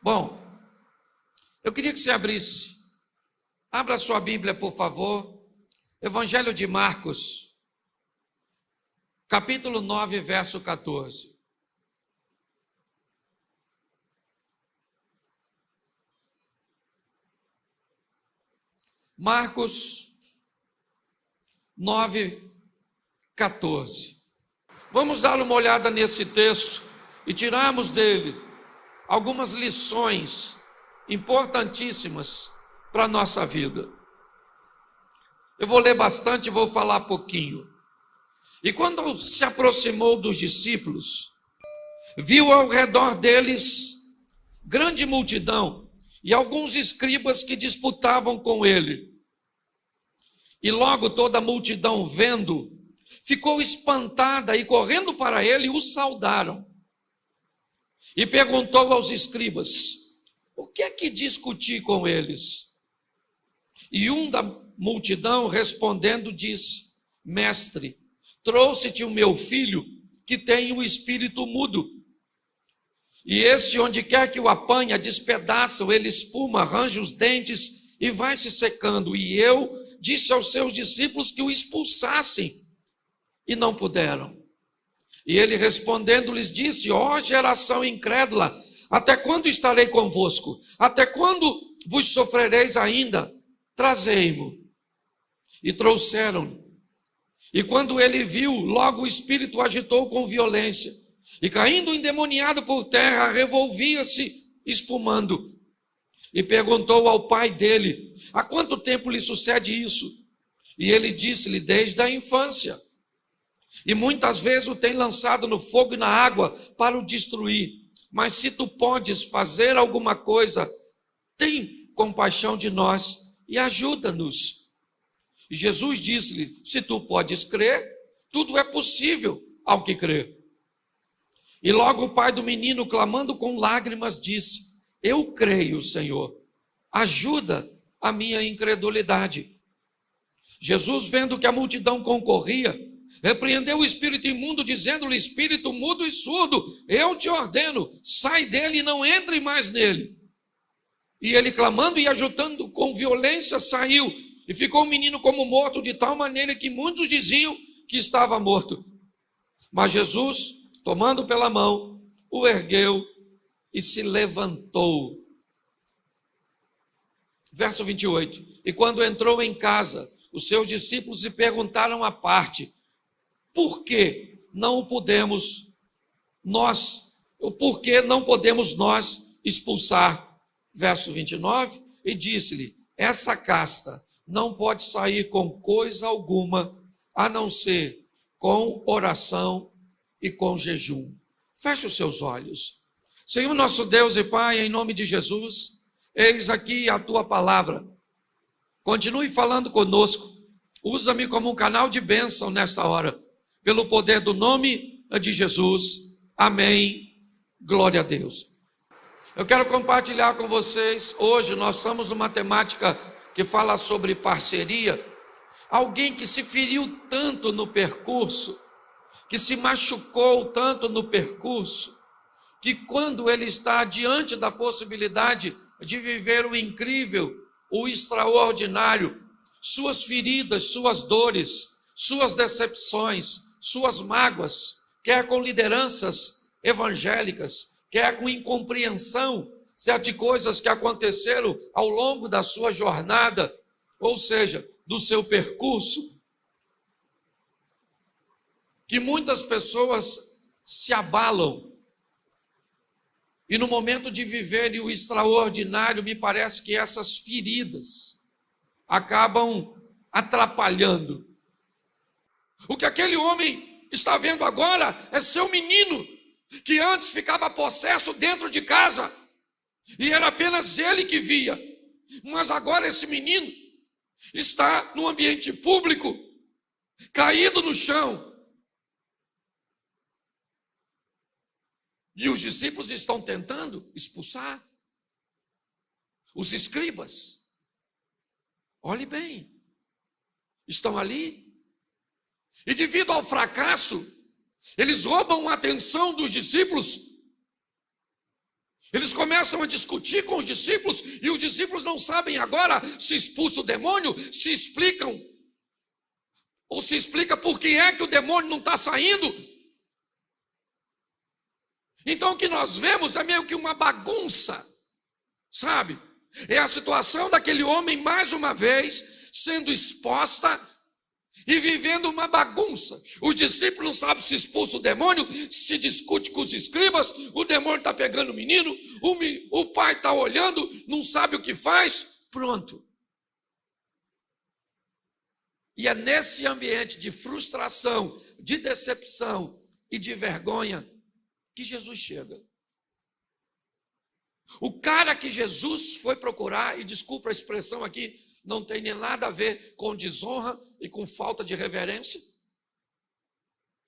Bom, eu queria que você abrisse. Abra sua Bíblia, por favor. Evangelho de Marcos, capítulo 9, verso 14. Marcos 9, 14. Vamos dar uma olhada nesse texto e tirarmos dele algumas lições importantíssimas para a nossa vida. Eu vou ler bastante e vou falar pouquinho. E quando se aproximou dos discípulos, viu ao redor deles grande multidão e alguns escribas que disputavam com ele. E logo toda a multidão, vendo, ficou espantada e correndo para ele, o saudaram. E perguntou aos escribas: o que é que discuti com eles? E um da multidão, respondendo, disse: mestre, trouxe-te o meu filho, que tem um espírito mudo. E esse, onde quer que o apanha, despedaça, ele espuma, arranja os dentes e vai se secando. E eu disse aos seus discípulos que o expulsassem, e não puderam. E ele respondendo lhes disse: ó geração incrédula, até quando estarei convosco? Até quando vos sofrereis ainda? Trazei-mo. E trouxeram-no. E quando ele viu, logo o espírito agitou com violência, e caindo endemoniado por terra, revolvia-se, espumando. E perguntou ao pai dele: há quanto tempo lhe sucede isso? E ele disse-lhe: desde a infância. E muitas vezes o tem lançado no fogo e na água para o destruir. Mas se tu podes fazer alguma coisa, tem compaixão de nós e ajuda-nos. E Jesus disse-lhe: se tu podes crer, tudo é possível ao que crê. E logo o pai do menino, clamando com lágrimas, disse: eu creio, Senhor, ajuda a minha incredulidade. Jesus, vendo que a multidão concorria, repreendeu o espírito imundo, dizendo-lhe: espírito mudo e surdo, eu te ordeno, sai dele e não entre mais nele. E ele, clamando e ajudando com violência, saiu, e ficou o menino como morto, de tal maneira que muitos diziam que estava morto. Mas Jesus, tomando pela mão, o ergueu e se levantou. Verso 28. E quando entrou em casa, os seus discípulos lhe perguntaram à parte: por que não podemos nós expulsar? Verso 29, e disse-lhe: essa casta não pode sair com coisa alguma, a não ser com oração e com jejum. Feche os seus olhos. Senhor nosso Deus e Pai, em nome de Jesus, eis aqui a tua palavra. Continue falando conosco. Usa-me como um canal de bênção nesta hora, pelo poder do nome de Jesus. Amém. Glória a Deus. Eu quero compartilhar com vocês, hoje nós estamos numa temática que fala sobre parceria. Alguém que se feriu tanto no percurso, que se machucou tanto no percurso, que quando ele está diante da possibilidade de viver o incrível, o extraordinário, suas feridas, suas dores, suas decepções, suas mágoas, quer com lideranças evangélicas, quer com incompreensão de coisas que aconteceram ao longo da sua jornada, ou seja, do seu percurso, que muitas pessoas se abalam, e no momento de viverem o extraordinário, me parece que essas feridas acabam atrapalhando. O que aquele homem está vendo agora é seu menino, que antes ficava possesso dentro de casa, e era apenas ele que via, mas agora esse menino está no ambiente público, caído no chão. E os discípulos estão tentando expulsar. Os escribas, olhe bem, estão ali. E devido ao fracasso, eles roubam a atenção dos discípulos. Eles começam a discutir com os discípulos, e os discípulos não sabem agora se expulsa o demônio, se explicam, ou se explica por que é que o demônio não está saindo. Então o que nós vemos é meio que uma bagunça, sabe? É a situação daquele homem, mais uma vez, sendo exposta e vivendo uma bagunça. Os discípulos não sabem se expulsa o demônio, se discute com os escribas, o demônio está pegando o menino, o pai está olhando, não sabe o que faz, pronto. E é nesse ambiente de frustração, de decepção e de vergonha que Jesus chega. O cara que Jesus foi procurar, e desculpa a expressão aqui, não tem nem nada a ver com desonra e com falta de reverência.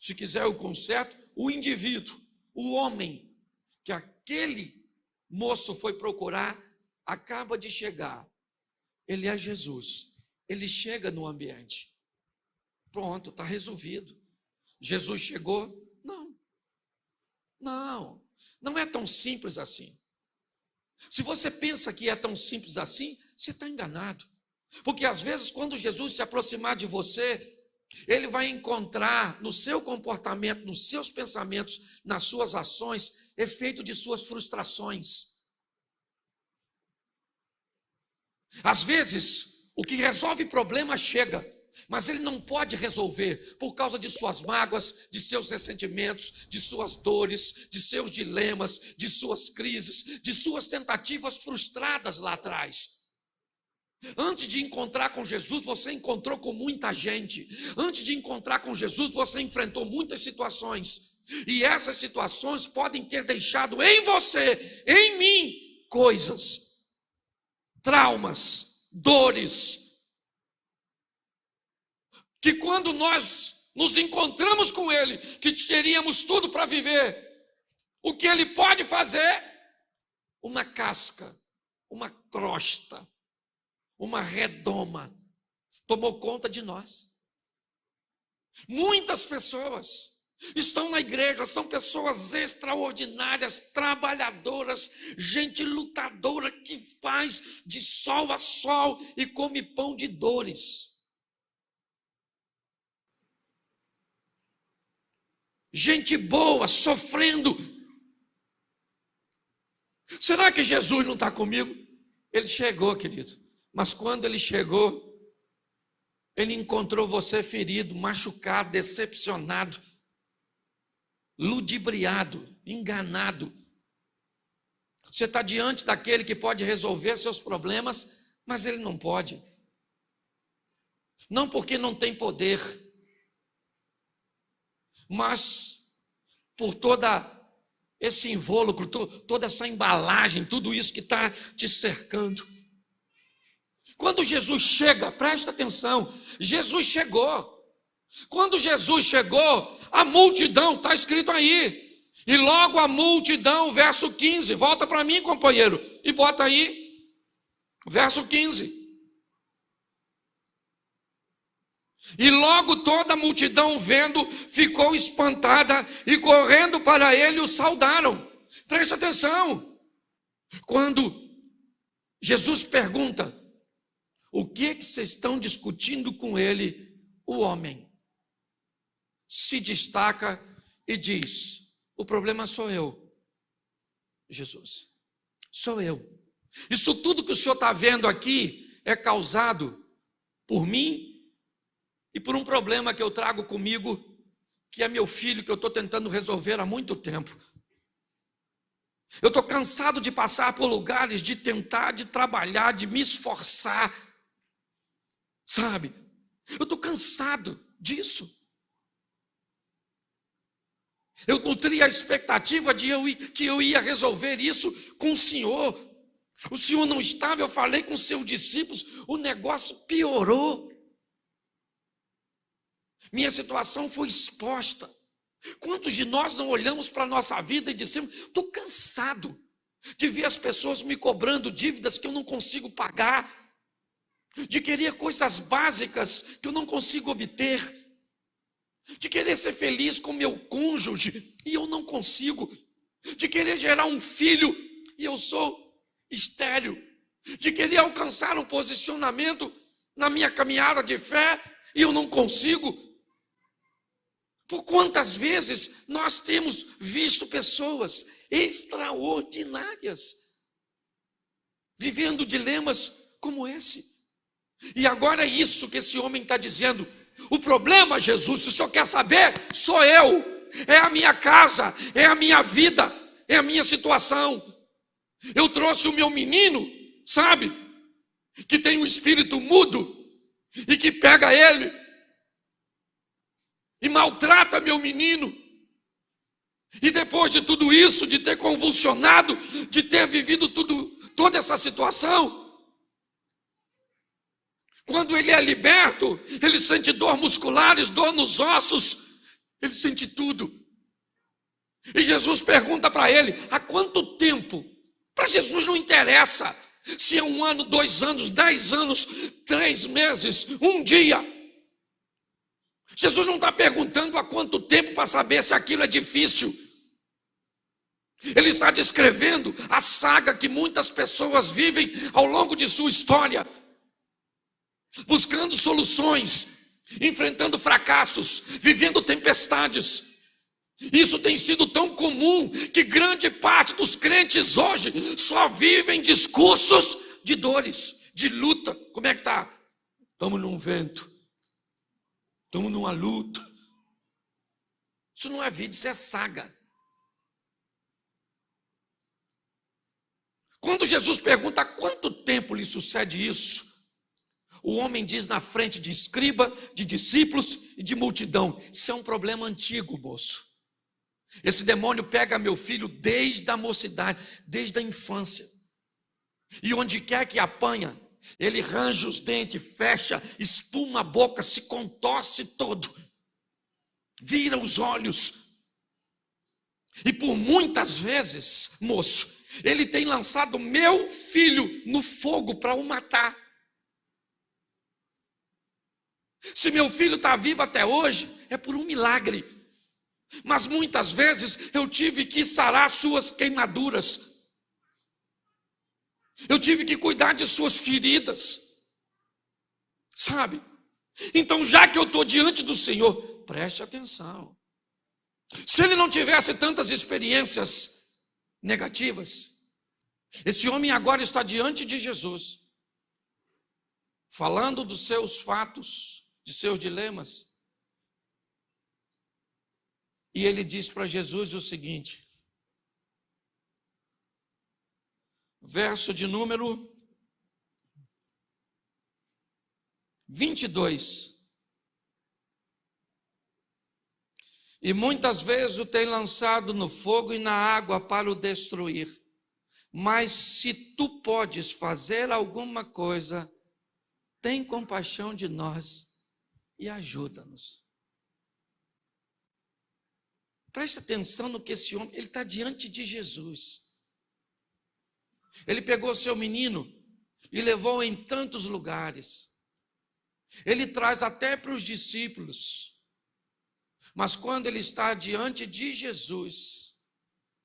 Se quiser o conserto, o indivíduo, o homem que aquele moço foi procurar, acaba de chegar. Ele é Jesus. Ele chega no ambiente. Pronto, está resolvido. Jesus chegou? Não é tão simples assim. Se você pensa que é tão simples assim, você está enganado. Porque às vezes, quando Jesus se aproximar de você, ele vai encontrar no seu comportamento, nos seus pensamentos, nas suas ações, efeito de suas frustrações. Às vezes, o que resolve problema chega, mas ele não pode resolver por causa de suas mágoas, de seus ressentimentos, de suas dores, de seus dilemas, de suas crises, de suas tentativas frustradas lá atrás. Antes de encontrar com Jesus, você encontrou com muita gente. Antes de encontrar com Jesus, você enfrentou muitas situações. E essas situações podem ter deixado em você, em mim, coisas, traumas, dores, que quando nós nos encontramos com Ele, que teríamos tudo para viver, o que Ele pode fazer? Uma casca, uma crosta, uma redoma, tomou conta de nós. Muitas pessoas estão na igreja, são pessoas extraordinárias, trabalhadoras, gente lutadora que faz de sol a sol e come pão de dores. Gente boa, sofrendo. Será que Jesus não está comigo? Ele chegou, querido. Mas quando ele chegou, ele encontrou você ferido, machucado, decepcionado, ludibriado, enganado. Você está diante daquele que pode resolver seus problemas, mas ele não pode. Não porque não tem poder, mas por toda esse invólucro, toda essa embalagem, tudo isso que está te cercando. Quando Jesus chega, presta atenção, Jesus chegou. Quando Jesus chegou, a multidão, está escrito aí, e logo a multidão, verso 15, volta para mim, companheiro, e bota aí, verso 15. E logo toda a multidão vendo, ficou espantada e correndo para ele o saudaram. Presta atenção. Quando Jesus pergunta, o que vocês estão discutindo com ele? O homem se destaca e diz, o problema sou eu, Jesus, sou eu. Isso tudo que o senhor está vendo aqui é causado por mim e por um problema que eu trago comigo, que é meu filho, que eu estou tentando resolver há muito tempo. Eu estou cansado de passar por lugares, de tentar, de trabalhar, de me esforçar, sabe? Eu estou cansado disso. Eu nutria a expectativa que eu ia resolver isso com o Senhor. O Senhor não estava, eu falei com seus discípulos, o negócio piorou. Minha situação foi exposta. Quantos de nós não olhamos para a nossa vida e dissemos, estou cansado de ver as pessoas me cobrando dívidas que eu não consigo pagar, de querer coisas básicas que eu não consigo obter, de querer ser feliz com meu cônjuge e eu não consigo, de querer gerar um filho e eu sou estéril, de querer alcançar um posicionamento na minha caminhada de fé e eu não consigo. Por quantas vezes nós temos visto pessoas extraordinárias vivendo dilemas como esse? E agora é isso que esse homem está dizendo. O problema, Jesus, se o senhor quer saber, sou eu, é a minha casa, é a minha vida, é a minha situação. Eu trouxe o meu menino, sabe, que tem um espírito mudo e que pega ele e maltrata meu menino. E depois de tudo isso, de ter convulsionado, de ter vivido toda essa situação, quando ele é liberto, ele sente dor musculares, dor nos ossos, ele sente tudo. E Jesus pergunta para ele, há quanto tempo? Para Jesus não interessa se é 1 ano, 2 anos, 10 anos, 3 meses, 1 dia. Jesus não está perguntando há quanto tempo para saber se aquilo é difícil. Ele está descrevendo a saga que muitas pessoas vivem ao longo de sua história, buscando soluções, enfrentando fracassos, vivendo tempestades. Isso tem sido tão comum que grande parte dos crentes hoje só vivem discursos de dores, de luta. Como é que está? Estamos num vento, estamos numa luta. Isso não é vida, isso é saga. Quando Jesus pergunta há quanto tempo lhe sucede isso, o homem diz na frente de escriba, de discípulos e de multidão, isso é um problema antigo, moço. Esse demônio pega meu filho desde a mocidade, desde a infância. E onde quer que apanha, ele range os dentes, fecha, espuma a boca, se contorce todo, vira os olhos. E por muitas vezes, moço, ele tem lançado meu filho no fogo para o matar. Se meu filho está vivo até hoje, é por um milagre. Mas muitas vezes eu tive que sarar suas queimaduras. Eu tive que cuidar de suas feridas. Sabe? Então, já que eu estou diante do Senhor, preste atenção. Se ele não tivesse tantas experiências negativas, esse homem agora está diante de Jesus, falando dos seus fatos, de seus dilemas. E ele diz para Jesus o seguinte, verso de número 22. E muitas vezes o tem lançado no fogo e na água para o destruir. Mas se tu podes fazer alguma coisa, tem compaixão de nós e ajuda-nos. Preste atenção no que esse homem, ele está diante de Jesus. Ele pegou seu menino e levou em tantos lugares. Ele traz até para os discípulos. Mas quando ele está diante de Jesus,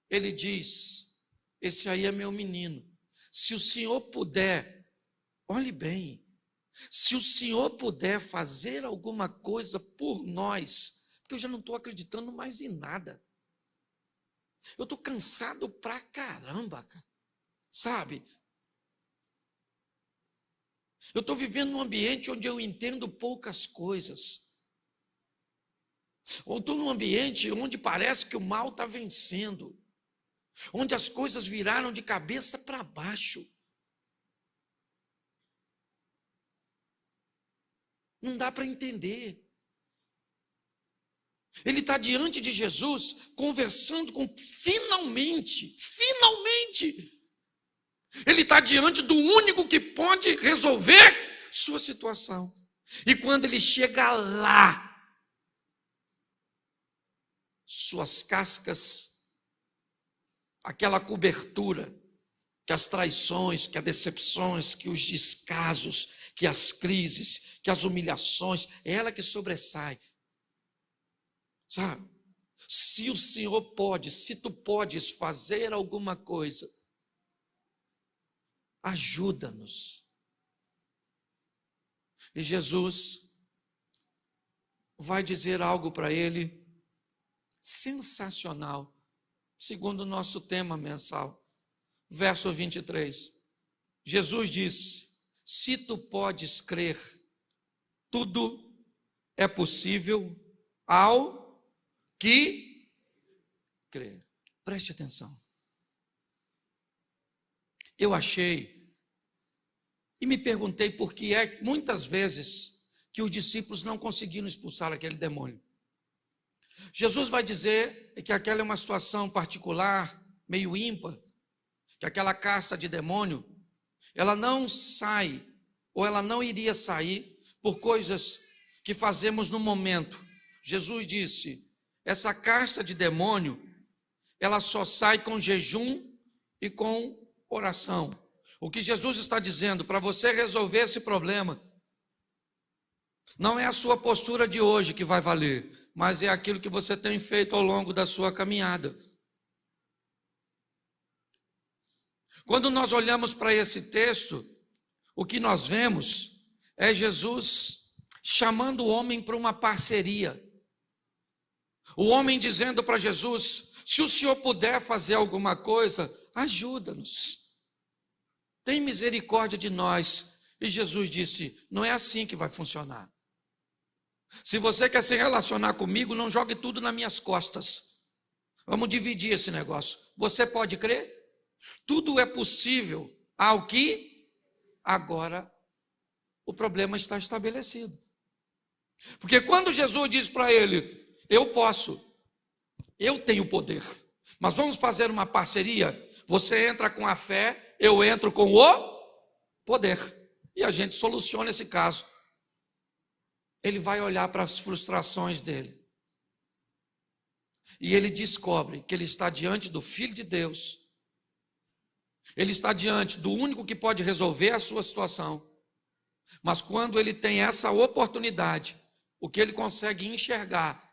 ele diz, esse aí é meu menino. Se o Senhor puder, olhe bem, se o Senhor puder fazer alguma coisa por nós, eu já não estou acreditando mais em nada. Eu estou cansado pra caramba, cara. Sabe? Eu estou vivendo num ambiente onde eu entendo poucas coisas. Ou estou num ambiente onde parece que o mal está vencendo. Onde as coisas viraram de cabeça para baixo. Não dá para entender. Ele está diante de Jesus, conversando com, finalmente, ele está diante do único que pode resolver sua situação. E quando ele chega lá, suas cascas, aquela cobertura, que as traições, que as decepções, que os descasos, que as crises, que as humilhações, é ela que sobressai. Sabe? Se o Senhor pode, se tu podes fazer alguma coisa, ajuda-nos. E Jesus vai dizer algo para ele sensacional, segundo o nosso tema mensal. Verso 23. Jesus disse: se tu podes crer, tudo é possível ao que crê. Preste atenção. Eu achei e me perguntei por que é muitas vezes que os discípulos não conseguiram expulsar aquele demônio. Jesus vai dizer que aquela é uma situação particular, meio ímpar, que aquela casta de demônio, ela não sai, ou ela não iria sair por coisas que fazemos no momento. Jesus disse: essa casta de demônio, ela só sai com jejum e com oração. O que Jesus está dizendo, para você resolver esse problema, não é a sua postura de hoje que vai valer, mas é aquilo que você tem feito ao longo da sua caminhada. Quando nós olhamos para esse texto, o que nós vemos é Jesus chamando o homem para uma parceria. O homem dizendo para Jesus: se o Senhor puder fazer alguma coisa, ajuda-nos. Tem misericórdia de nós. E Jesus disse: não é assim que vai funcionar. Se você quer se relacionar comigo, não jogue tudo nas minhas costas. Vamos dividir esse negócio. Você pode crer? Tudo é possível ao que agora o problema está estabelecido. Porque quando Jesus diz para ele: eu posso, eu tenho poder, mas vamos fazer uma parceria, você entra com a fé, eu entro com o poder, e a gente soluciona esse caso. Ele vai olhar para as frustrações dele, e ele descobre que ele está diante do Filho de Deus, ele está diante do único que pode resolver a sua situação. Mas quando ele tem essa oportunidade, o que ele consegue enxergar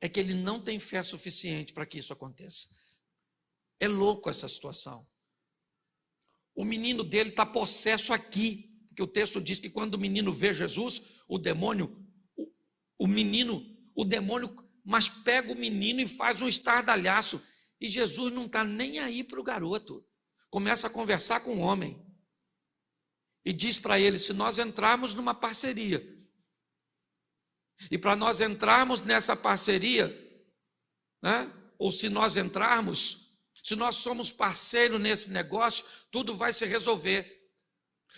é que ele não tem fé suficiente para que isso aconteça. É louco essa situação. O menino dele está possesso aqui, porque o texto diz que quando o menino vê Jesus, o demônio, mas pega o menino e faz um estardalhaço. E Jesus não está nem aí para o garoto. Começa a conversar com o homem. E diz para ele: se nós entrarmos numa parceria, e para nós entrarmos nessa parceria, né, ou se nós entrarmos, se nós somos parceiros nesse negócio, tudo vai se resolver.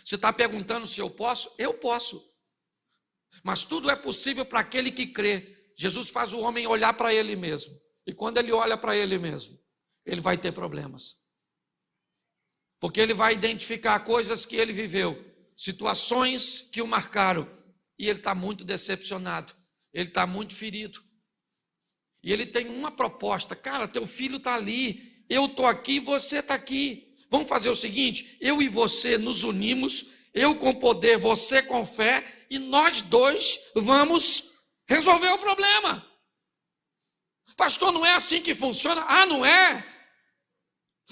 Você está perguntando se eu posso? Eu posso. Mas tudo é possível para aquele que crê. Jesus faz o homem olhar para ele mesmo. E quando ele olha para ele mesmo, ele vai ter problemas. Porque ele vai identificar coisas que ele viveu, situações que o marcaram, e ele está muito decepcionado, ele está muito ferido. E ele tem uma proposta: cara, teu filho está ali, eu estou aqui, você está aqui. Vamos fazer o seguinte: eu e você nos unimos, eu com poder, você com fé, e nós dois vamos resolver o problema. Pastor, não é assim que funciona? Ah, não é?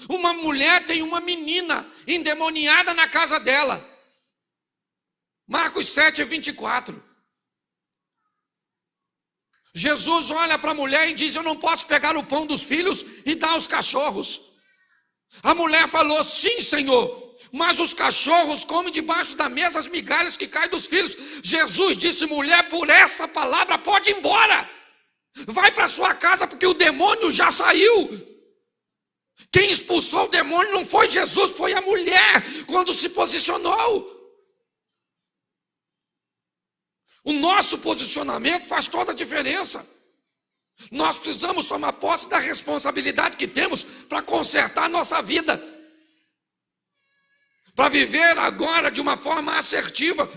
Uma mulher tem uma menina endemoniada na casa dela. Marcos 7:24. Jesus olha para a mulher e diz: eu não posso pegar o pão dos filhos e dar aos cachorros. A mulher falou: sim, Senhor, mas os cachorros comem debaixo da mesa as migalhas que caem dos filhos. Jesus disse: mulher, por essa palavra pode ir embora. Vai para sua casa, porque o demônio já saiu. Quem expulsou o demônio não foi Jesus, foi a mulher, quando se posicionou. O nosso posicionamento faz toda a diferença. Nós precisamos tomar posse da responsabilidade que temos para consertar a nossa vida, para viver agora de uma forma assertiva.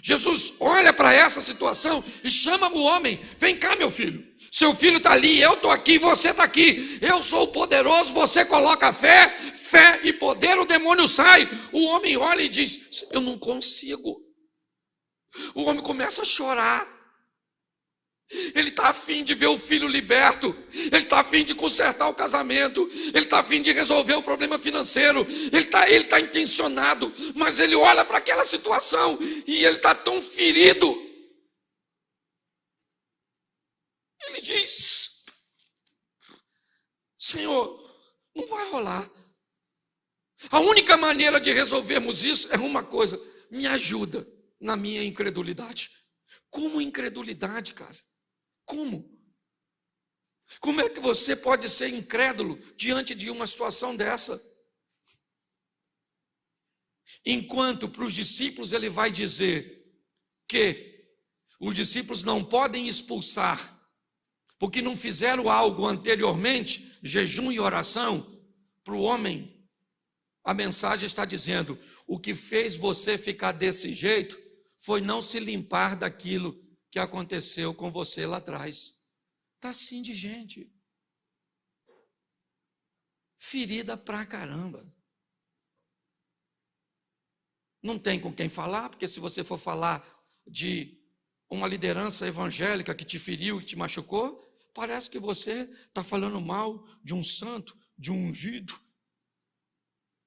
Jesus olha para essa situação e chama o homem: vem cá, meu filho, seu filho está ali, eu estou aqui, você está aqui, eu sou o poderoso, você coloca fé e poder, o demônio sai. O homem olha e diz: eu não consigo. O homem começa a chorar. Ele está afim de ver o filho liberto, ele está afim de consertar o casamento, ele está afim de resolver o problema financeiro, ele tá intencionado, mas ele olha para aquela situação e ele está tão ferido. Ele diz: Senhor, não vai rolar. A única maneira de resolvermos isso é uma coisa: me ajuda na minha incredulidade. Como incredulidade, cara? Como? Como é que você pode ser incrédulo diante de uma situação dessa? Enquanto para os discípulos ele vai dizer que os discípulos não podem expulsar, porque não fizeram algo anteriormente, jejum e oração, para o homem, a mensagem está dizendo: o que fez você ficar desse jeito foi não se limpar daquilo que aconteceu com você lá atrás. Está assim de gente. Ferida pra caramba. Não tem com quem falar, porque se você for falar de uma liderança evangélica que te feriu, que te machucou, parece que você está falando mal de um santo, de um ungido.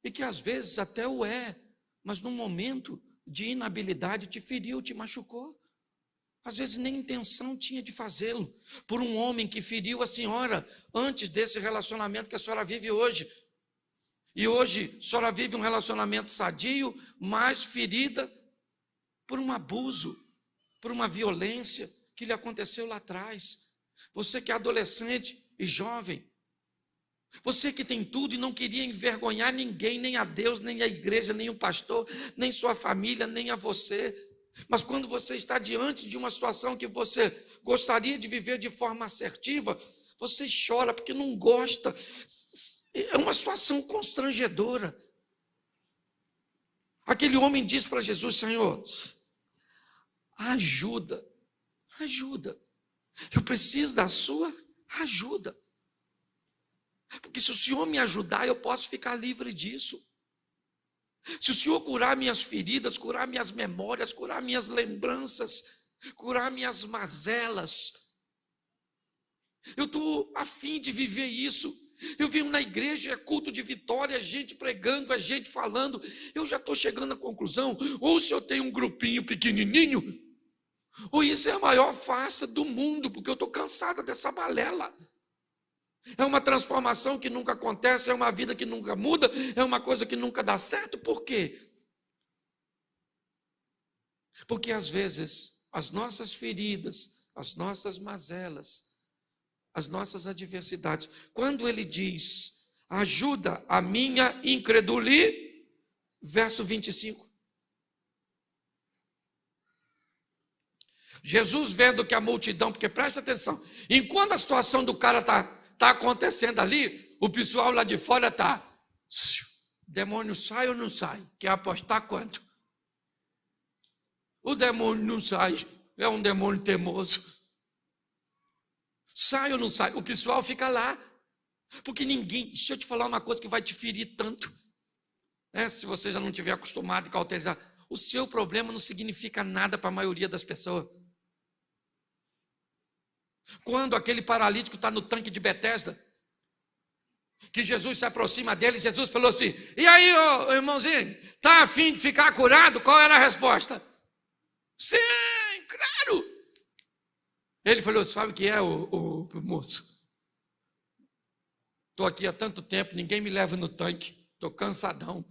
E que às vezes até o é, mas num momento de inabilidade te feriu, te machucou. Às vezes nem intenção tinha de fazê-lo, por um homem que feriu a senhora antes desse relacionamento que a senhora vive hoje. E hoje a senhora vive um relacionamento sadio, mas ferida por um abuso, por uma violência que lhe aconteceu lá atrás. Você que é adolescente e jovem, você que tem tudo e não queria envergonhar ninguém, nem a Deus, nem a igreja, nem o pastor, nem sua família, nem a você. Mas quando você está diante de uma situação que você gostaria de viver de forma assertiva, você chora porque não gosta. É uma situação constrangedora. Aquele homem diz para Jesus: Senhor, ajuda, ajuda. Eu preciso da sua ajuda. Porque se o Senhor me ajudar, eu posso ficar livre disso. Se o Senhor curar minhas feridas, curar minhas memórias, curar minhas lembranças, curar minhas mazelas, eu estou a fim de viver isso. Eu venho na igreja, é culto de vitória, a gente pregando, a gente falando, eu já estou chegando à conclusão: ou se eu tenho um grupinho pequenininho, ou isso é a maior farsa do mundo, porque eu estou cansada dessa balela. É uma transformação que nunca acontece, é uma vida que nunca muda, é uma coisa que nunca dá certo. Por quê? Porque às vezes as nossas feridas, as nossas mazelas, as nossas adversidades, quando ele diz: ajuda a minha incredulidade, verso 25. Jesus vendo que a multidão, porque presta atenção, enquanto a situação do cara está acontecendo ali, o pessoal lá de fora está: demônio sai ou não sai? Quer apostar quanto? O demônio não sai, é um demônio teimoso. Sai ou não sai? O pessoal fica lá, porque ninguém, deixa eu te falar uma coisa que vai te ferir tanto, se você já não estiver acostumado a cauterizar, o seu problema não significa nada para a maioria das pessoas. Quando aquele paralítico está no tanque de Betesda, que Jesus se aproxima dele, Jesus falou assim: e aí, ô irmãozinho, está a fim de ficar curado? Qual era a resposta? Sim, claro. Ele falou: sabe o que é, o moço? Estou aqui há tanto tempo, ninguém me leva no tanque, estou cansadão,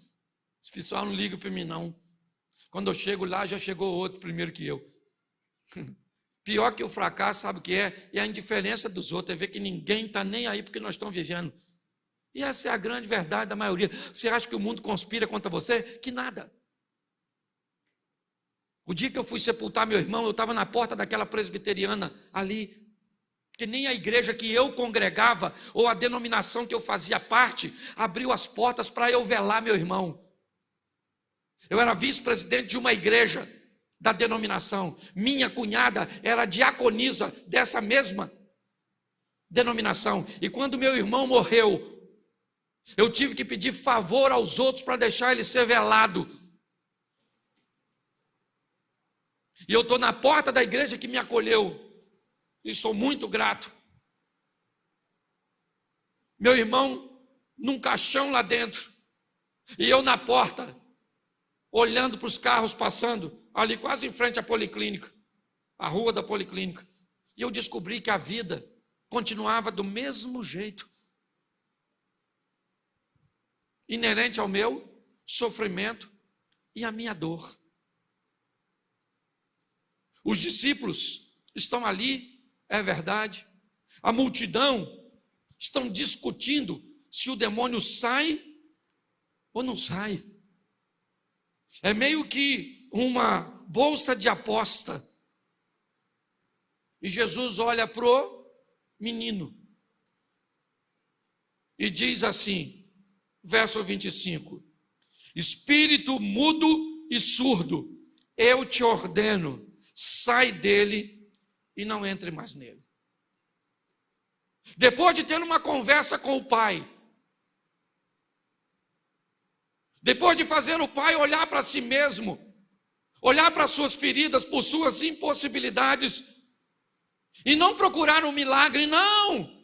esse pessoal não liga para mim não. Quando eu chego lá, já chegou outro primeiro que eu. Pior que o fracasso, sabe o que é? É a indiferença dos outros, é ver que ninguém está nem aí porque nós estamos vivendo. E essa é a grande verdade da maioria. Você acha que o mundo conspira contra você? Que nada. O dia que eu fui sepultar meu irmão, eu estava na porta daquela presbiteriana ali, que nem a igreja que eu congregava, ou a denominação que eu fazia parte, abriu as portas para eu velar meu irmão. Eu era vice-presidente de uma igreja da denominação. Minha cunhada era diaconisa dessa mesma denominação. E quando meu irmão morreu, eu tive que pedir favor aos outros para deixar ele ser velado. E eu estou na porta da igreja que me acolheu. e sou muito grato. Meu irmão num caixão lá dentro, e eu na porta, olhando para os carros passando, ali quase em frente à policlínica, a rua da policlínica. E eu descobri que a vida continuava do mesmo jeito, inerente ao meu sofrimento e à minha dor. Os discípulos estão ali, é verdade. A multidão estão discutindo se o demônio sai ou não sai. É meio que uma bolsa de aposta. E Jesus olha pro menino e diz assim, verso 25: espírito mudo e surdo, eu te ordeno, sai dele e não entre mais nele. Depois de ter uma conversa com o pai, depois de fazer o pai olhar para si mesmo, olhar para suas feridas, por suas impossibilidades, e não procurar um milagre, não.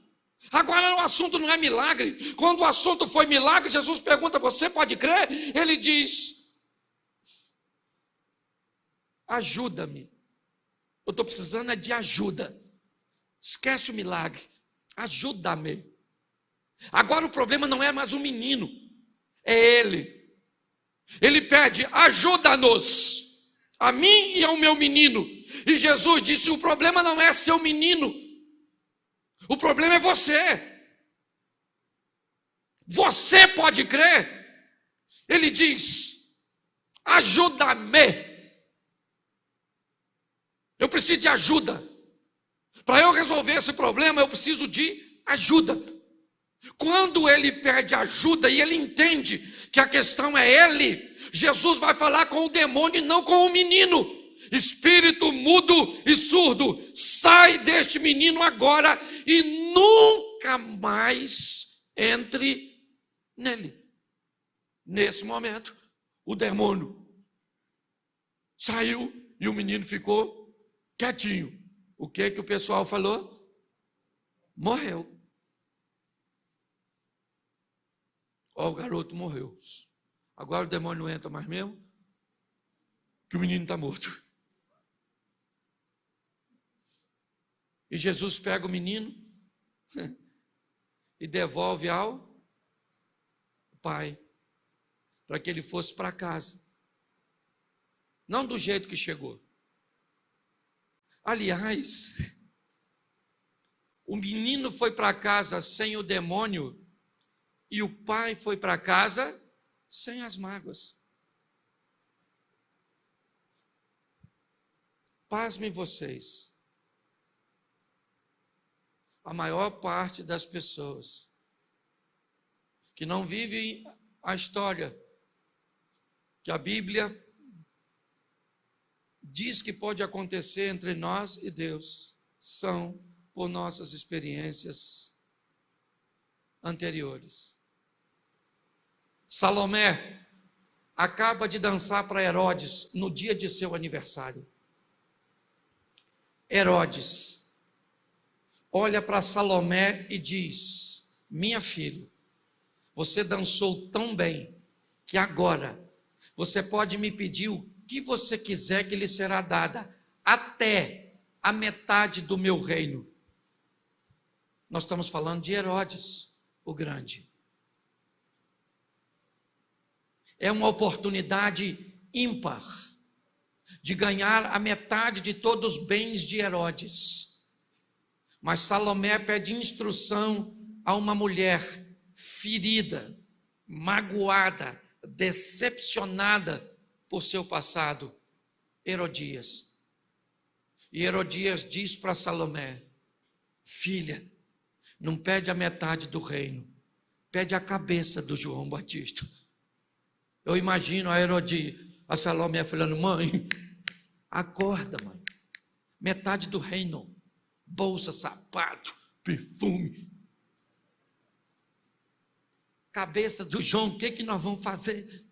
Agora o assunto não é milagre. Quando o assunto foi milagre, Jesus pergunta, você pode crer? Ele diz, ajuda-me. Eu estou precisando é de ajuda. Esquece o milagre. Ajuda-me. Agora o problema não é mais o menino, é ele. Ele pede, ajuda-nos, a mim e ao meu menino. E Jesus disse, o problema não é seu menino, o problema é você. Você pode crer? Ele diz, ajuda-me. Eu preciso de ajuda. Para eu resolver esse problema, eu preciso de ajuda. Quando ele pede ajuda e ele entende que a questão é ele, Jesus vai falar com o demônio e não com o menino. Espírito mudo e surdo, sai deste menino agora e nunca mais entre nele. Nesse momento, o demônio saiu e o menino ficou quietinho. O que o pessoal falou? Morreu. Ó, o garoto morreu. Agora o demônio não entra mais mesmo, que o menino está morto. E Jesus pega o menino e devolve ao pai, para que ele fosse para casa. Não do jeito que chegou. Aliás, o menino foi para casa sem o demônio e o pai foi para casa sem as mágoas. Pasmem vocês. A maior parte das pessoas que não vivem a história que a Bíblia diz que pode acontecer entre nós e Deus, são por nossas experiências anteriores. Salomé acaba de dançar para Herodes no dia de seu aniversário. Herodes olha para Salomé e diz, minha filha, você dançou tão bem que agora você pode me pedir o que você quiser que lhe será dada, até a metade do meu reino. Nós estamos falando de Herodes, o Grande. É uma oportunidade ímpar de ganhar a metade de todos os bens de Herodes. Mas Salomé pede instrução a uma mulher ferida, magoada, decepcionada por seu passado, Herodias. E Herodias diz para Salomé, filha, não pede a metade do reino, pede a cabeça do João Batista. Eu imagino a Herodias, a Salomé falando, mãe, acorda, mãe, metade do reino, bolsa, sapato, perfume, cabeça do João, o que nós vamos fazer?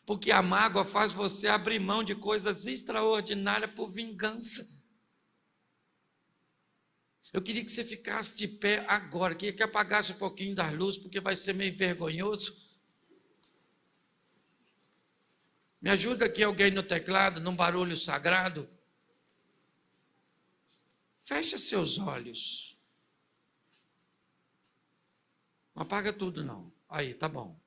Porque a mágoa faz você abrir mão de coisas extraordinárias por vingança. Eu queria que você ficasse de pé agora, queria que apagasse um pouquinho das luzes, porque vai ser meio vergonhoso. Me ajuda aqui alguém no teclado, num barulho sagrado. Fecha seus olhos. Não apaga tudo não. Aí, tá bom.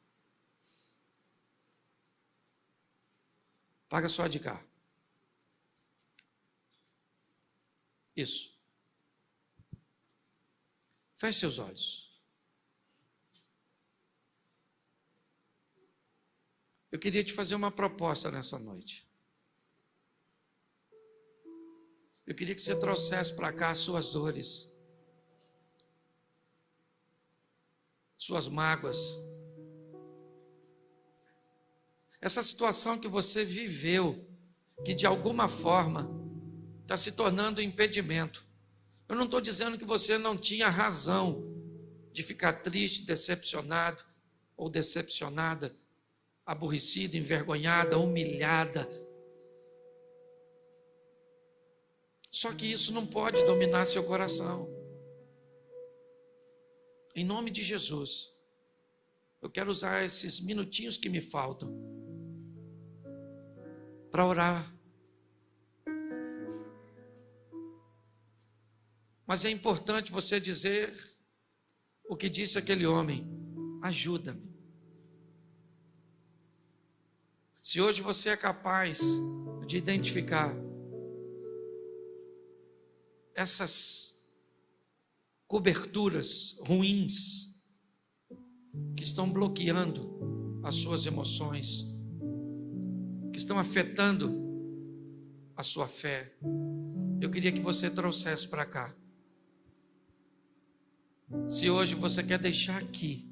Apaga só de cá. Isso. Feche seus olhos. Eu queria te fazer uma proposta nessa noite. Eu queria que você trouxesse para cá as suas dores, suas mágoas. Essa situação que você viveu, que de alguma forma está se tornando um impedimento. Eu não estou dizendo que você não tinha razão de ficar triste, decepcionado ou decepcionada, aborrecida, envergonhada, humilhada. Só que isso não pode dominar seu coração. Em nome de Jesus, eu quero usar esses minutinhos que me faltam para orar. Mas é importante você dizer o que disse aquele homem: ajuda-me. Se hoje você é capaz de identificar essas coberturas ruins que estão bloqueando as suas emoções, que estão afetando a sua fé, eu queria que você trouxesse para cá. Se hoje você quer deixar aqui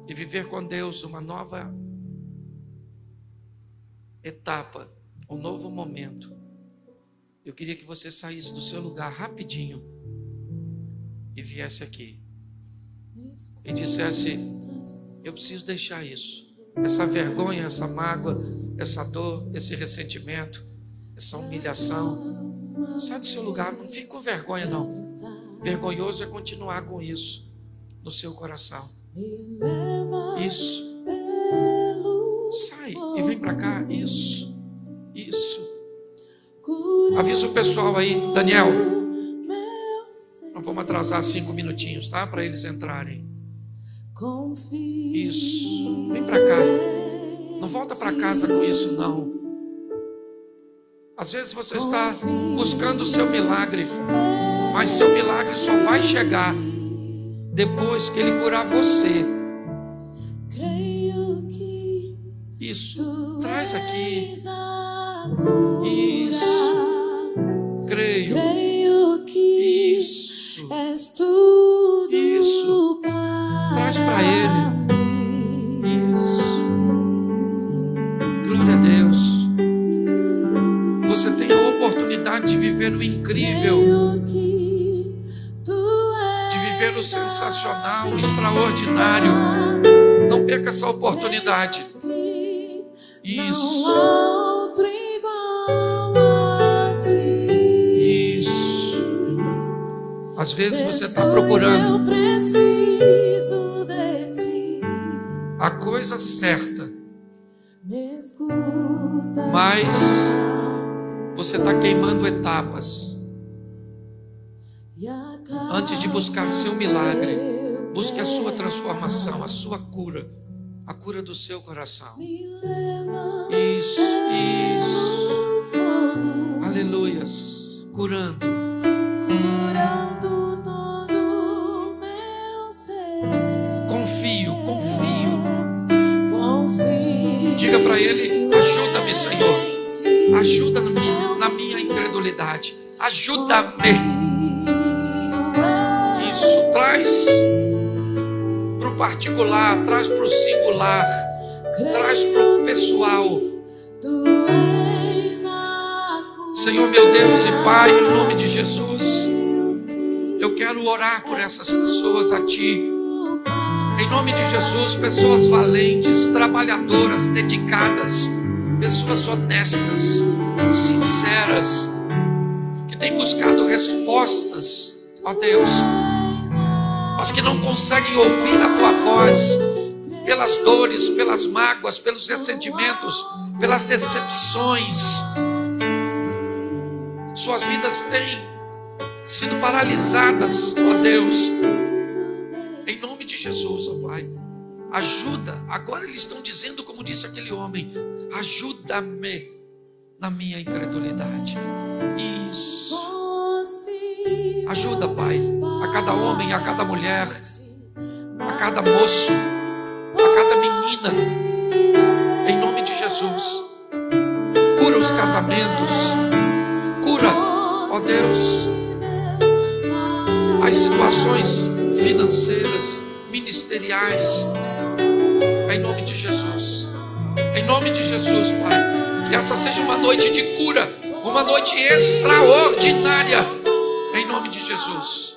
e viver com Deus uma nova etapa, um novo momento, eu queria que você saísse do seu lugar rapidinho e viesse aqui e dissesse: eu preciso deixar isso, essa vergonha, essa mágoa, essa dor, esse ressentimento, essa humilhação. Sai do seu lugar, não fique com vergonha não. Vergonhoso é continuar com isso no seu coração. Isso. Sai e vem para cá. Isso. Avisa o pessoal aí, Daniel. Nós vamos atrasar 5 minutinhos, tá? Para eles entrarem. Isso. Vem para cá. Não volta para casa com isso não. Às vezes você está buscando o seu milagre, mas seu milagre só vai chegar depois que Ele curar você. Isso. Traz aqui. Isso. Creio que isso. Isso. Traz para Ele. Isso. Glória a Deus. Você tem a oportunidade de viver o incrível, de viver o sensacional, o extraordinário. Não perca essa oportunidade. Isso. Isso. Às vezes você está procurando a coisa certa, mas você está queimando etapas. Antes de buscar seu milagre, busque a sua transformação, a sua cura, a cura do seu coração. Isso. Aleluias. Curando todo meu ser. Confio. Diga para Ele: ajuda-me, Senhor. Ajuda-me na minha incredulidade. Ajuda-me. Isso. Traz para o particular, traz para o singular, traz para o pessoal. Senhor, meu Deus e Pai, em nome de Jesus, eu quero orar por essas pessoas a Ti. Em nome de Jesus, pessoas valentes, trabalhadoras, dedicadas, pessoas honestas, sinceras, que têm buscado respostas, ó Deus, mas que não conseguem ouvir a Tua voz, pelas dores, pelas mágoas, pelos ressentimentos, pelas decepções. Suas vidas têm sido paralisadas, ó Deus. Em nome de Jesus, ó Pai, ajuda. Agora eles estão dizendo, como disse aquele homem: ajuda-me na minha incredulidade. Isso. Ajuda, Pai, a cada homem, a cada mulher, a cada moço, a cada menina, em nome de Jesus. Cura os casamentos, cura, ó Deus, as situações financeiras, ministeriais, em nome de Jesus. Em nome de Jesus, Pai, que essa seja uma noite de cura, uma noite extraordinária, em nome de Jesus.